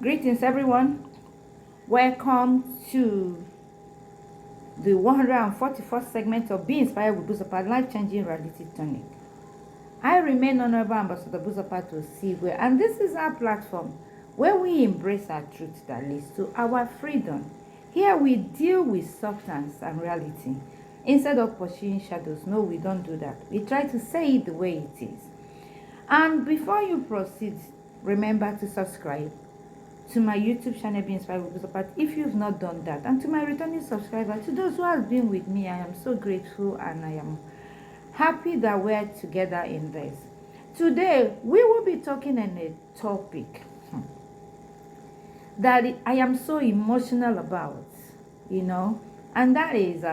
Greetings, everyone. Welcome to the 144th segment of Be Inspired with Buzopat, life-changing reality tonic. I remain Honorable Ambassador Buzopat Osigwe, and this is our platform where we embrace our truth that leads to our freedom. Here we deal with substance and reality. Instead of pursuing shadows, no, we don't do that. We try to say it the way it is. And before you proceed, remember to subscribe to my YouTube channel, Be Inspired with Buzopat, if you've not done that. And to my returning subscriber, to those who have been with me, I am so grateful and I am happy that we're together in this. Today, we will be talking on a topic that I am so emotional about, and that is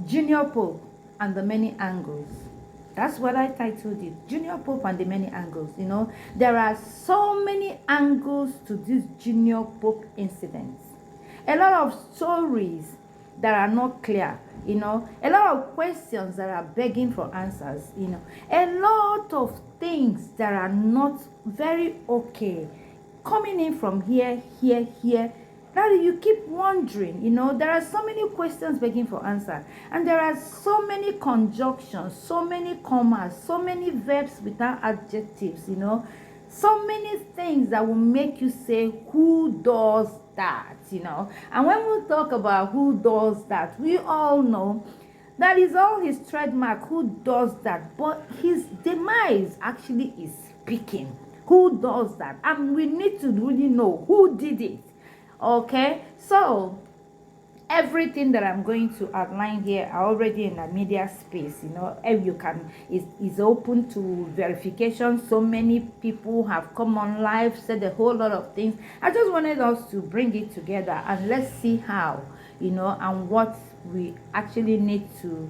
Junior Pope and the many angles. That's what I titled it, Junior Pope and the many angles. There are so many angles to this Junior Pope incident. A lot of stories that are not clear, a lot of questions that are begging for answers, a lot of things that are not very okay coming in from here. Now you keep wondering, there are so many questions begging for answer, and there are so many conjunctions, so many commas, so many verbs without adjectives, so many things that will make you say, who does that, And when we talk about who does that, we all know that is all his trademark, who does that, but his demise actually is speaking. Who does that? And we need to really know who did it. Okay, so everything that I'm going to outline here are already in the media space. You can is open to verification. So many people have come on live, said a whole lot of things. I just wanted us to bring it together and let's see how, and what we actually need to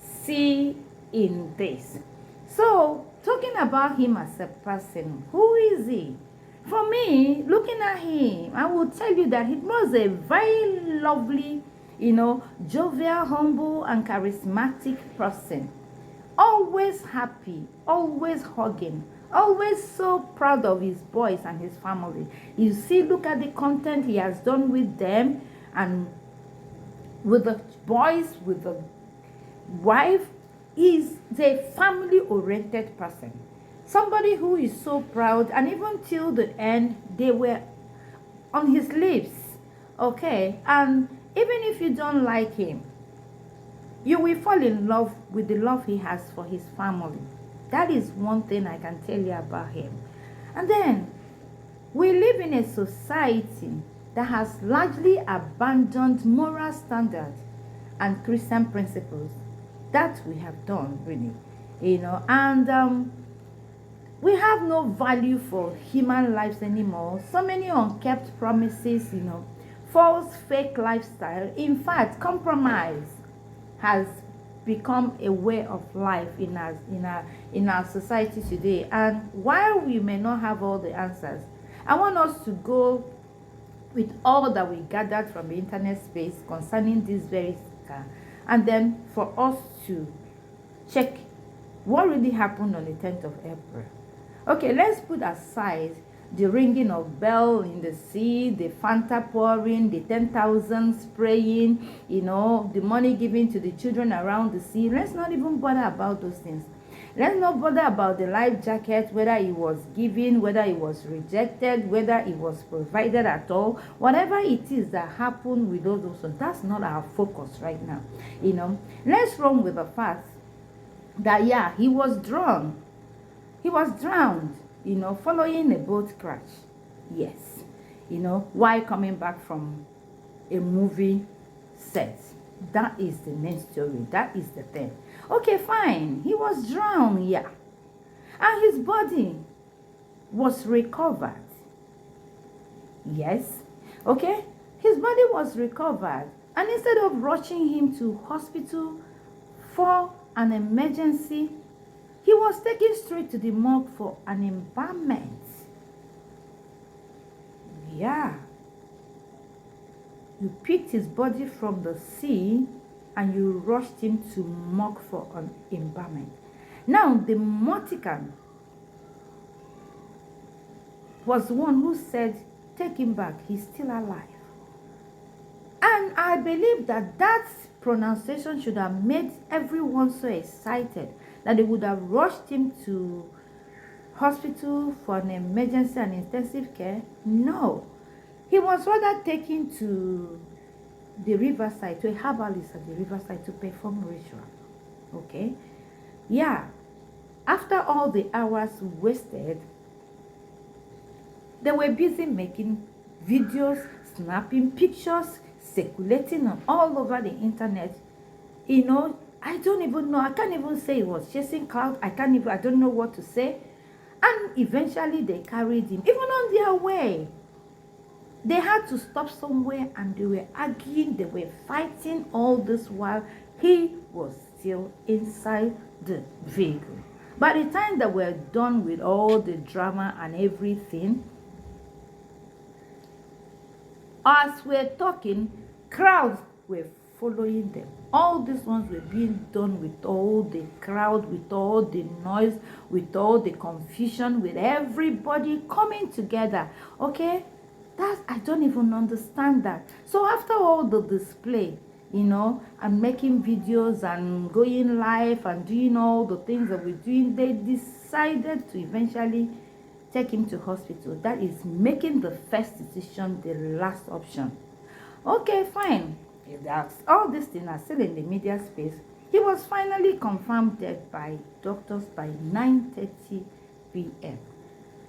see in this. So talking about him as a person, who is he? For me, looking at him, I will tell you that he was a very lovely, jovial, humble, and charismatic person. Always happy, always hugging, always so proud of his boys and his family. You see, look at the content he has done with them and with the boys, with the wife. He's a family-oriented person. Somebody who is so proud, and even till the end, they were on his lips, okay? And even if you don't like him, you will fall in love with the love he has for his family. That is one thing I can tell you about him. And then, we live in a society that has largely abandoned moral standards and Christian principles. That we have done, really, and we have no value for human lives anymore. So many unkept promises, false, fake lifestyle. In fact, compromise has become a way of life in our society today. And while we may not have all the answers, I want us to go with all that we gathered from the internet space concerning this very matter, and then for us to check what really happened on the 10th of April. Okay, let's put aside the ringing of bell in the sea, the Fanta pouring, the 10,000 spraying, the money given to the children around the sea. Let's not even bother about those things. Let's not bother about the life jacket, whether it was given, whether it was rejected, whether it was provided at all. Whatever it is that happened with those, that's not our focus right now. Let's run with the fact that, yeah, he was drowned. He was drowned, following a boat crash. Yes. While coming back from a movie set. That is the main story. That is the thing. Okay, fine. He was drowned, yeah. And his body was recovered. Yes. Okay? His body was recovered. And instead of rushing him to hospital for an emergency, he was taken straight to the morgue for an embalmment. Yeah. You picked his body from the sea and you rushed him to morgue for an embalmment. Now, the Mortican was the one who said take him back. He's still alive. And I believe that that pronunciation should have made everyone so excited that they would have rushed him to hospital for an emergency and intensive care. No. He was rather taken to the riverside, to a herbalist at the riverside to perform ritual. Okay? Yeah. After all the hours wasted, they were busy making videos, snapping pictures, circulating on all over the internet. You know, I don't even know. I can't even say it was chasing cloud. I don't know what to say. And eventually they carried him, even on their way. They had to stop somewhere and they were arguing, they were fighting all this while he was still inside the vehicle. By the time that we're done with all the drama and everything, as we're talking, crowds were following them. All these ones were being done with all the crowd, with all the noise, with all the confusion, with everybody coming together. Okay? I don't even understand that. So after all the display, you know, and making videos and going live and doing all the things that we're doing, they decided to eventually take him to hospital. That is making the first decision the last option. Okay, fine. If that's all these things are still in the media space, he was finally confirmed dead by doctors by 9:30 p.m.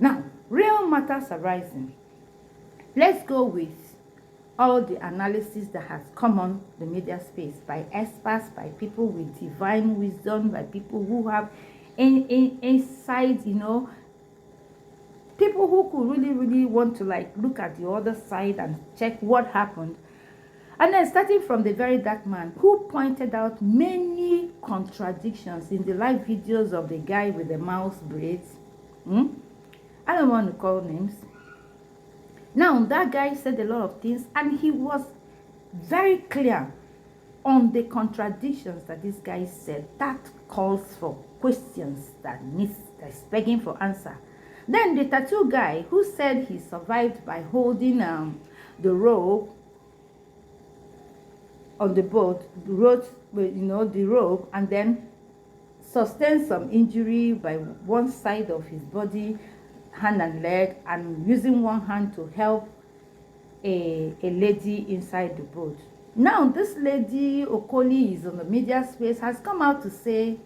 Now, real matters arising. Let's go with all the analysis that has come on the media space by experts, by people with divine wisdom, by people who have insight, you know, people who could really want to like look at the other side and check what happened. And then starting from the very dark man who pointed out many contradictions in the live videos of the guy with the mouse braids. I don't want to call names. Now, that guy said a lot of things and he was very clear on the contradictions that this guy said. That calls for questions that is begging for answer. Then the tattoo guy who said he survived by holding the rope on the boat, the rope, and then sustained some injury by one side of his body, hand and leg, and using one hand to help a lady inside the boat. Now, this lady, Okoli, is on the media space, has come out to say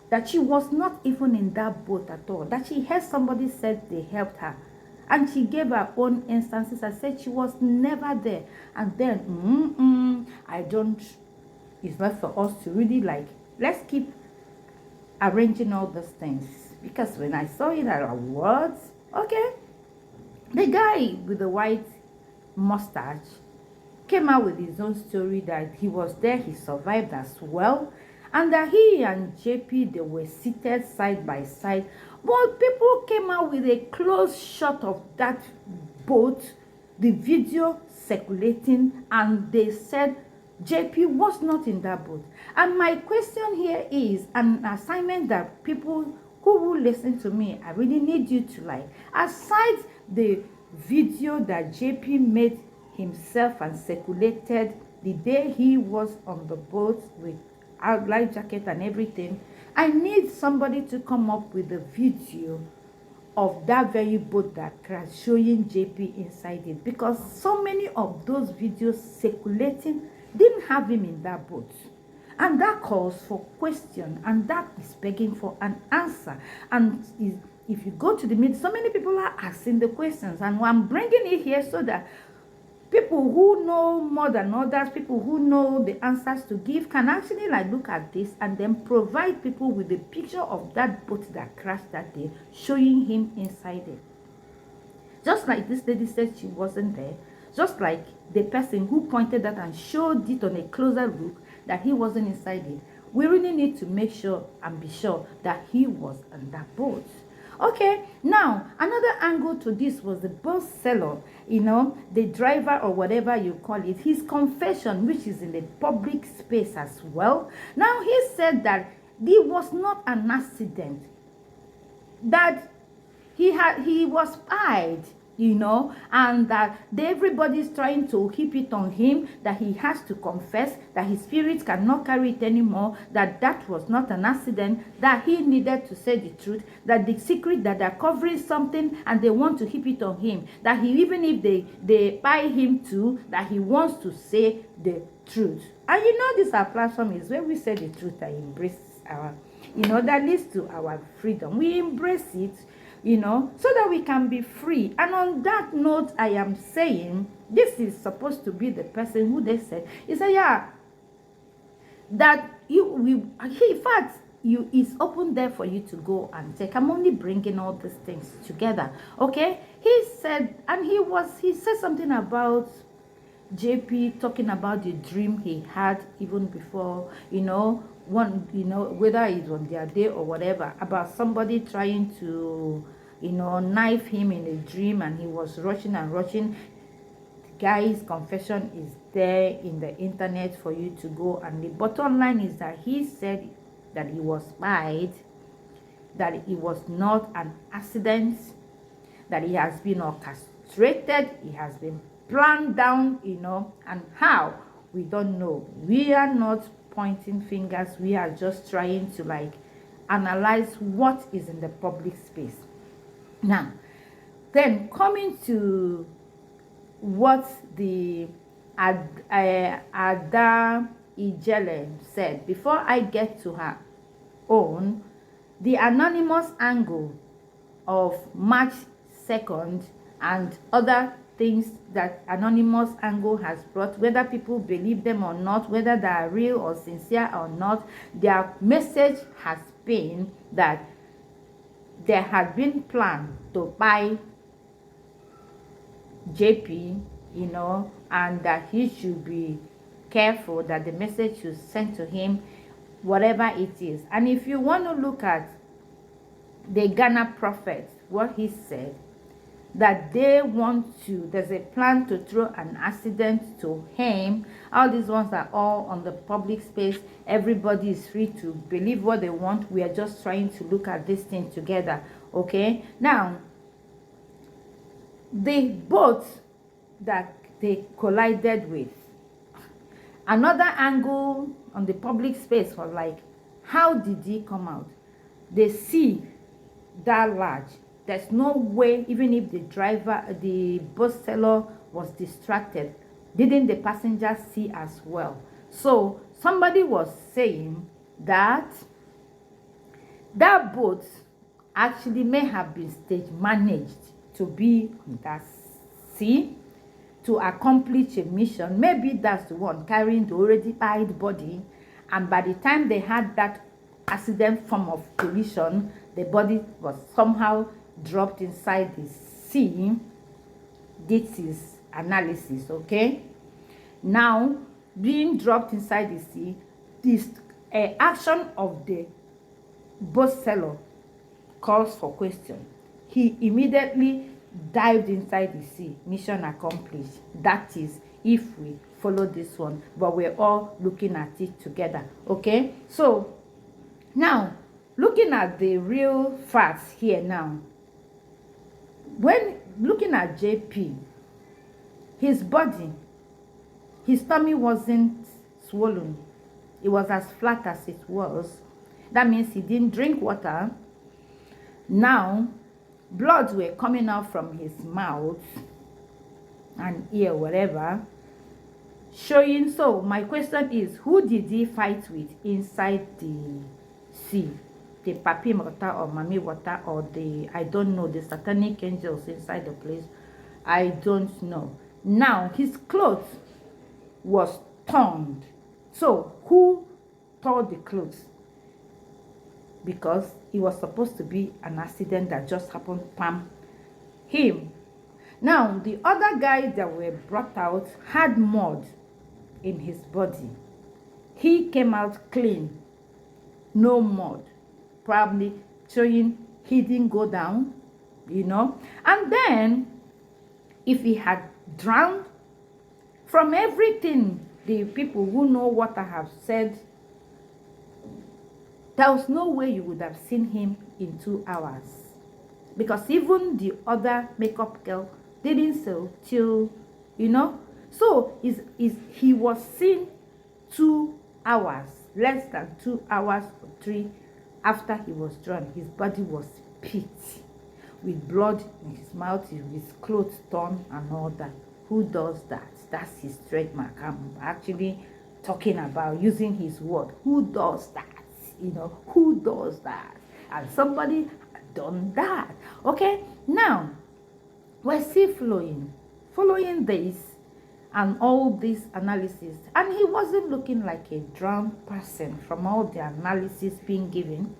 that she was not even in that boat at all, that she heard somebody said they helped her. And she gave her own instances and said she was never there. And then, it's not for us to really like, let's keep arranging all those things. Because when I saw it, I was, okay. The guy with the white mustache came out with his own story that he was there, he survived as well. And that he and JP, they were seated side by side. But people came out with a close shot of that boat, the video circulating, and they said JP was not in that boat. And my question here is an assignment that people who will listen to me, I really need you to like, aside the video that JP made himself and circulated the day he was on the boat with our life jacket and everything, I need somebody to come up with a video of that very boat that crashed showing JP inside it, because so many of those videos circulating didn't have him in that boat. And that calls for question, and that is begging for an answer. And if you go to the media, so many people are asking the questions, and I'm bringing it here so that people who know more than others, people who know the answers to give, can actually like look at this and then provide people with a picture of that boat that crashed that day, showing him inside it. Just like this lady said she wasn't there, just like the person who pointed that and showed it on a closer look that he wasn't inside it. We really need to make sure and be sure that he was on that boat. Okay, now another angle to this was the boat seller, the driver or whatever you call it, his confession, which is in the public space as well. Now he said that it was not an accident, that he was spied, and that everybody's trying to keep it on him, that he has to confess, that his spirit cannot carry it anymore, that was not an accident, that he needed to say the truth, that the secret, that they're covering something and they want to keep it on him, that even if they buy him too, that he wants to say the truth. And this our platform is where we say the truth and embrace our, that leads to our freedom. We embrace it, so that we can be free. And on that note, I am saying, this is supposed to be the person who they said, he said, yeah, that in fact, it's open there for you to go and take. I'm only bringing all these things together, okay? He said, and he said something about JP talking about the dream he had even before, whether it was their day or whatever, about somebody trying to, knife him in a dream, and he was rushing and rushing. The guy's confession is there in the internet for you to go, and the bottom line is that he said that he was spied, that it was not an accident, that he has been orchestrated, he has been planned down, and how, we don't know. We are not pointing fingers, we are just trying to analyze what is in the public space. Now, then coming to what the Ada Ijele said, before I get to her own, the anonymous angle of March 2nd and other things that anonymous angle has brought, whether people believe them or not, whether they are real or sincere or not, their message has been that there had been plan to buy JP, and that he should be careful, that the message should send to him, whatever it is. And if you want to look at the Ghana prophet, what he said, that they want to, there's a plan to throw an accident to him. All these ones are all on the public space. Everybody is free to believe what they want. We are just trying to look at this thing together, okay? Now, the boat that they collided with, another angle on the public space was how did he come out? The sea that large, there's no way, even if the bus seller was distracted, didn't the passenger see as well? So somebody was saying that that boat actually may have been stage managed to be on that sea to accomplish a mission. Maybe that's the one carrying the already died body, and by the time they had that accident form of collision, the body was somehow dropped inside the sea. This is analysis, okay? Now, being dropped inside the sea, this action of the boat seller calls for question. He immediately dived inside the sea. Mission accomplished. That is, if we follow this one, but we're all looking at it together, okay? So now, looking at the real facts here now, when looking at JP, his body, his tummy wasn't swollen. It was as flat as it was. That means he didn't drink water. Now, bloods were coming out from his mouth and ear, whatever, showing. So my question is, who did he fight with inside the sea? The papi water or mami water, or the, I don't know, the satanic angels inside the place? I don't know. Now, his clothes was torn. So who tore the clothes? Because it was supposed to be an accident that just happened, pam, him. Now, the other guys that were brought out had mud in his body. He came out clean, no mud, probably showing he didn't go down, And then, if he had drowned, from everything the people who know what I have said, there was no way you would have seen him in 2 hours. Because even the other makeup girl didn't so till, so he was seen 2 hours, less than 2 hours or 3 after he was drowned. His body was pit with blood in his mouth, his clothes torn and all that. Who does that? That's his trademark. I'm actually talking about using his word. Who does that? Who does that? And somebody done that. Okay, now we're still following this and all this analysis, and he wasn't looking like a drowned person. From all the analysis being given,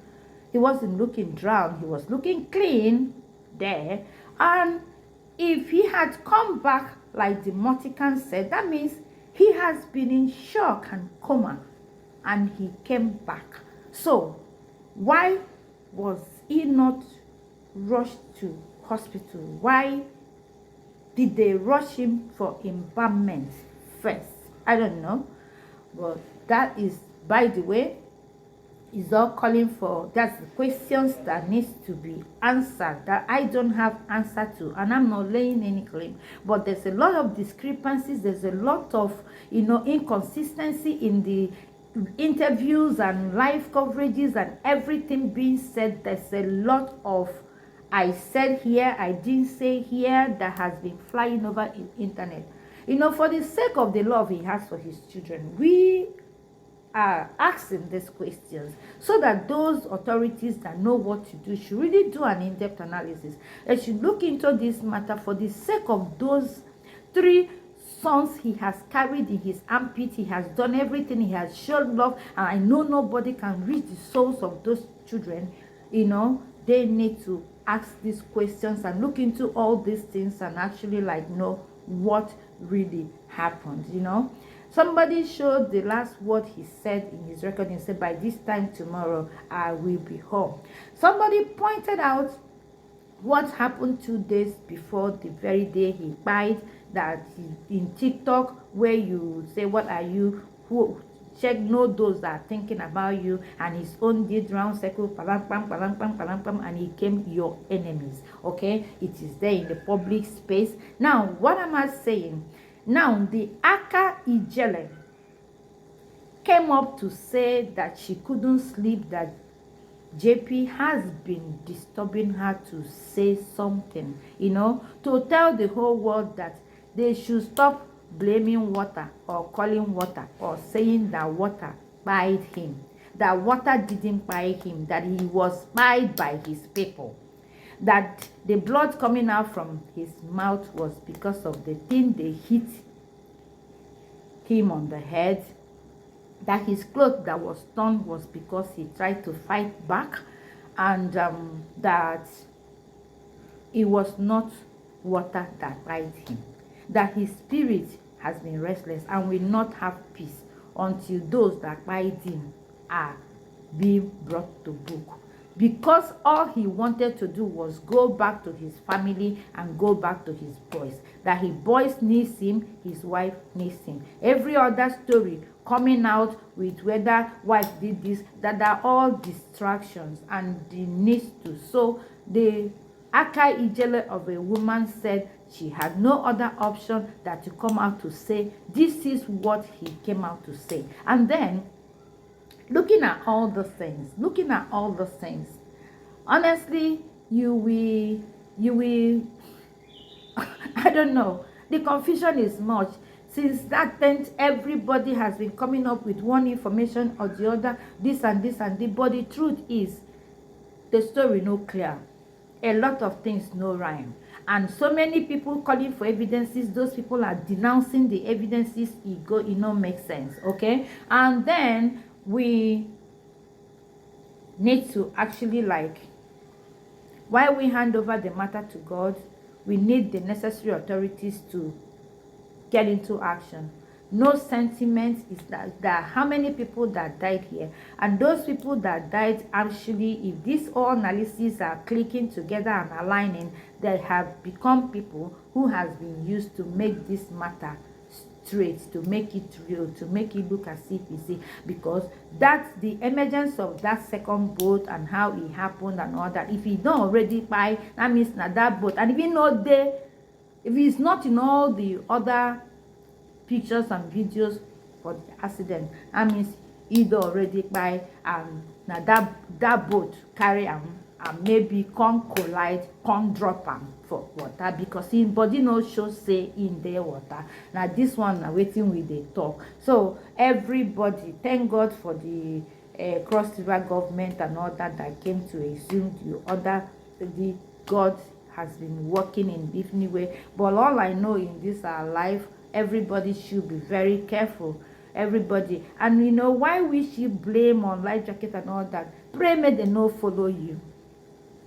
he wasn't looking drowned. He was looking clean there. And if he had come back like the Motican said, that means he has been in shock and coma, and he came back. So why was he not rushed to hospital? Why did they rush him for embalmment first? I don't know. But that is, by the way, is all calling for, that's the questions that needs to be answered, that I don't have answer to, and I'm not laying any claim. But there's a lot of discrepancies, there's a lot of inconsistency in the interviews and live coverages and everything being said. There's a lot of I said here, I didn't say here, that has been flying over in internet. For the sake of the love he has for his children, we are asking these questions so that those authorities that know what to do should really do an in-depth analysis. They should look into this matter for the sake of those 3 sons he has carried in his armpit. He has done everything. He has shown love, and I know nobody can reach the souls of those children. They need to ask these questions and look into all these things and actually know what really happened. Somebody showed the last word he said in his recording. He said, by this time tomorrow I will be home. Somebody pointed out what happened 2 days before the very day he died, that in TikTok, where you say, what are you, who check, know those that are thinking about you, and his own did round circle, palam, pam, palam, pam, palam, pam, and he became your enemies. Okay, it is there in the public space. Now, what am I saying? Now, the Aka Ijele came up to say that she couldn't sleep, that JP has been disturbing her to say something, to tell the whole world that they should stop blaming water or calling water or saying that water spied him, that water didn't spy him, that he was spied by his people, that the blood coming out from his mouth was because of the thing they hit him on the head, that his clothes that was torn was because he tried to fight back, and that it was not water that spied him, that his spirit has been restless and will not have peace until those that spied him are being brought to book. Because all he wanted to do was go back to his family and go back to his boys. That his boys needs him, his wife needs him. Every other story coming out with whether wife did this, that are all distractions and the needs to. So the Aka Ijele of a woman said she had no other option than to come out to say, this is what he came out to say. And then, looking at all the things, honestly, you will, I don't know, the confusion is much. Since that tent, everybody has been coming up with one information or the other, this and this and this, but the truth is, the story no clear. A lot of things no rhyme. And so many people calling for evidences, those people are denouncing the evidences, it no make sense, okay? And then we need to actually while we hand over the matter to God, we need the necessary authorities to get into action. No sentiment is that how many people that died here, and those people that died, actually, if these all analyses are clicking together and aligning, they have become people who has been used to make this matter straight, to make it real, to make it look as if easy, because that's the emergence of that second boat and how it happened and all that. If you don't already buy, that means not that boat, and if you know they If it's not in all the other pictures and videos for the accident, that means either already by now that boat carry and maybe come collide, come drop for water, because him body no show say in the water. Now this one na waiting with the talk. So everybody, thank God for the Cross River government and all that came to assume the God has been working in different way. But all I know in this our life, everybody should be very careful. Everybody. And you know why we should blame on life jacket and all that? Pray may they no follow you.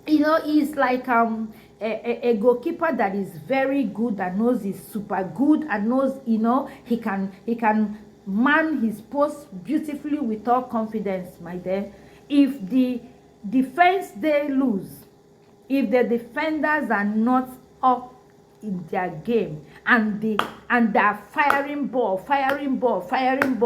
You know, he's like a goalkeeper that is very good, and knows he's super good, and knows, you know, he can man his post beautifully with all confidence, my dear. If the defense they lose, if the defenders are not up in their game, and they're firing ball,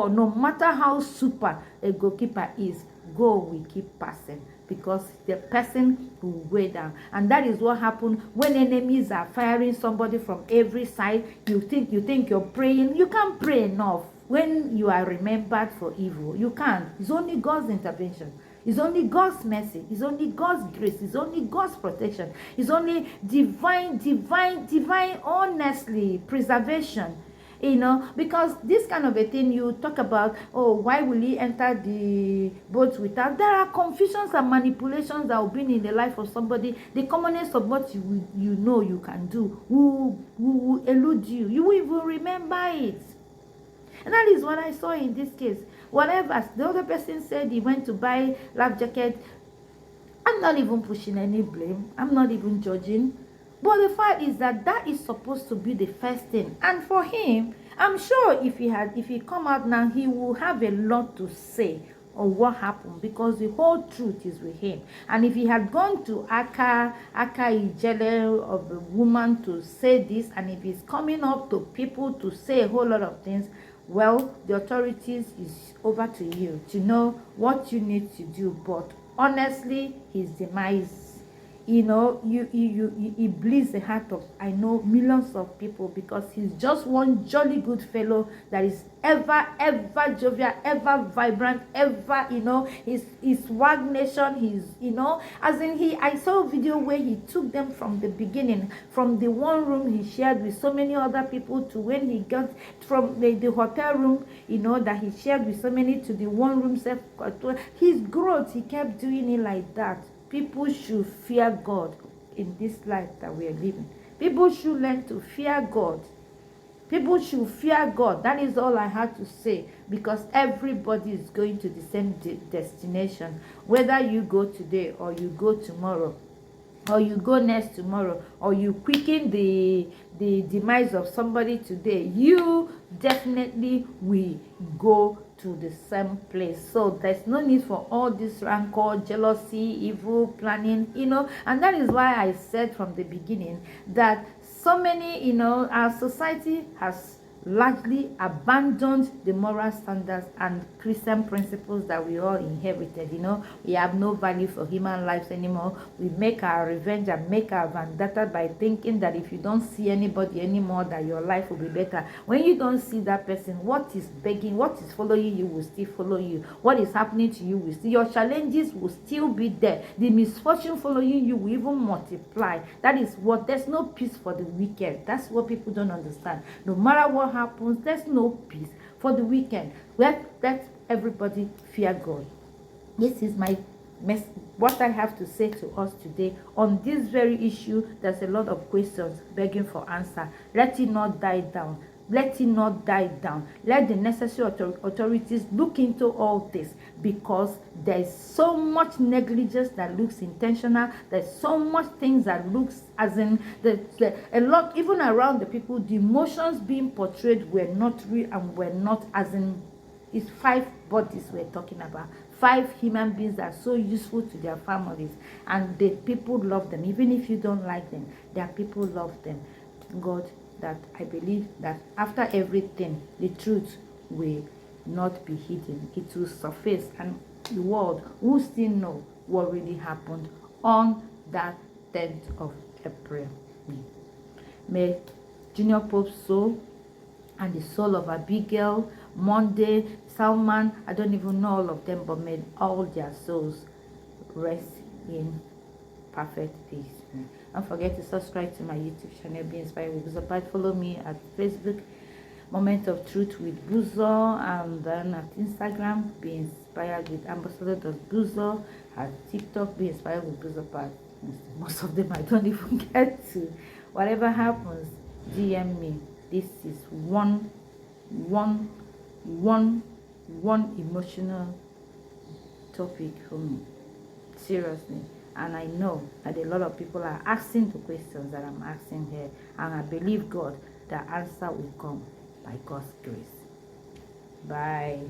no matter how super a goalkeeper is, goal will keep passing, because the person will weigh down. And that is what happened when enemies are firing somebody from every side. You think you're praying. You can't pray enough when you are remembered for evil. You can't. It's only God's intervention. It's only God's mercy. It's only God's grace. It's only God's protection. It's only divine, honestly, preservation. You know, because this kind of a thing you talk about, oh, why will he enter the boat without? There are confusions and manipulations that will be in the life of somebody. The commonest of what you know you can do will elude you. You will even remember it. And that is what I saw in this case. Whatever the other person said, he went to buy life jacket. I'm not even pushing any blame. I'm not even judging. But the fact is that is supposed to be the first thing. And for him, I'm sure if he come out now, he will have a lot to say on what happened, because the whole truth is with him. And if he had gone to Aka Ijele of the woman to say this, and if he's coming up to people to say a whole lot of things, well, the authorities is over to you to know what you need to do. But honestly, his demise, you know, he bleeds the heart of, I know, millions of people, because he's just one jolly good fellow that is ever jovial, ever vibrant, ever, you know, his swag nation. He's, you know, as in I saw a video where he took them from the beginning, from the one room he shared with so many other people, to when he got from the hotel room, you know, that he shared with so many, to the one room self. His growth, he kept doing it like that. People should fear God in this life that we are living. People should learn to fear God. People should fear God. That is all I had to say, because everybody is going to the same destination. Whether you go today, or you go tomorrow, or you go next tomorrow, or you quicken the demise of somebody today, you definitely will go to the same place. So there's no need for all this rancor, jealousy, evil planning, you know. And that is why I said from the beginning that so many, you know, our society has largely abandoned the moral standards and Christian principles that we all inherited. You know, we have no value for human lives anymore. We make our revenge and make our vendetta by thinking that if you don't see anybody anymore, that your life will be better. When you don't see that person, what is begging, what is following you will still follow you. What is happening to you will still, your challenges will still be there. The misfortune following you will even multiply. That is what, there's no peace for the wicked. That's what people don't understand. No matter what happens, there's no peace for the weekend. Let everybody fear God. This is my what I have to say to us today on this very issue. There's a lot of questions begging for answer. Let it not die down. Let it not die down. Let the necessary authorities look into all this, because there's so much negligence that looks intentional. There's so much things that looks as in a lot, even around the people, the emotions being portrayed were not real and were not, as in, it's 5 bodies we're talking about. 5 human beings that are so useful to their families, and the people love them. Even if you don't like them, their people love them. God, that I believe that after everything, the truth will not be hidden. It will surface, and the world will still know what really happened on that 10th of April. May Junior Pope's soul and the soul of Abigail, Monday, Salman. I don't even know all of them, but may all their souls rest in perfect peace. Don't forget to subscribe to my YouTube channel, Be Inspired with Buzopat. Follow me at Facebook, Moment of Truth with Buzo, and then at Instagram, Be Inspired with Ambassador.Buzo, at TikTok, Be Inspired with Buzopat. Most of them I don't even get to. Whatever happens, DM me. This is one emotional topic for me, seriously. And I know that a lot of people are asking the questions that I'm asking here, and I believe God, the answer will come by God's grace. Bye.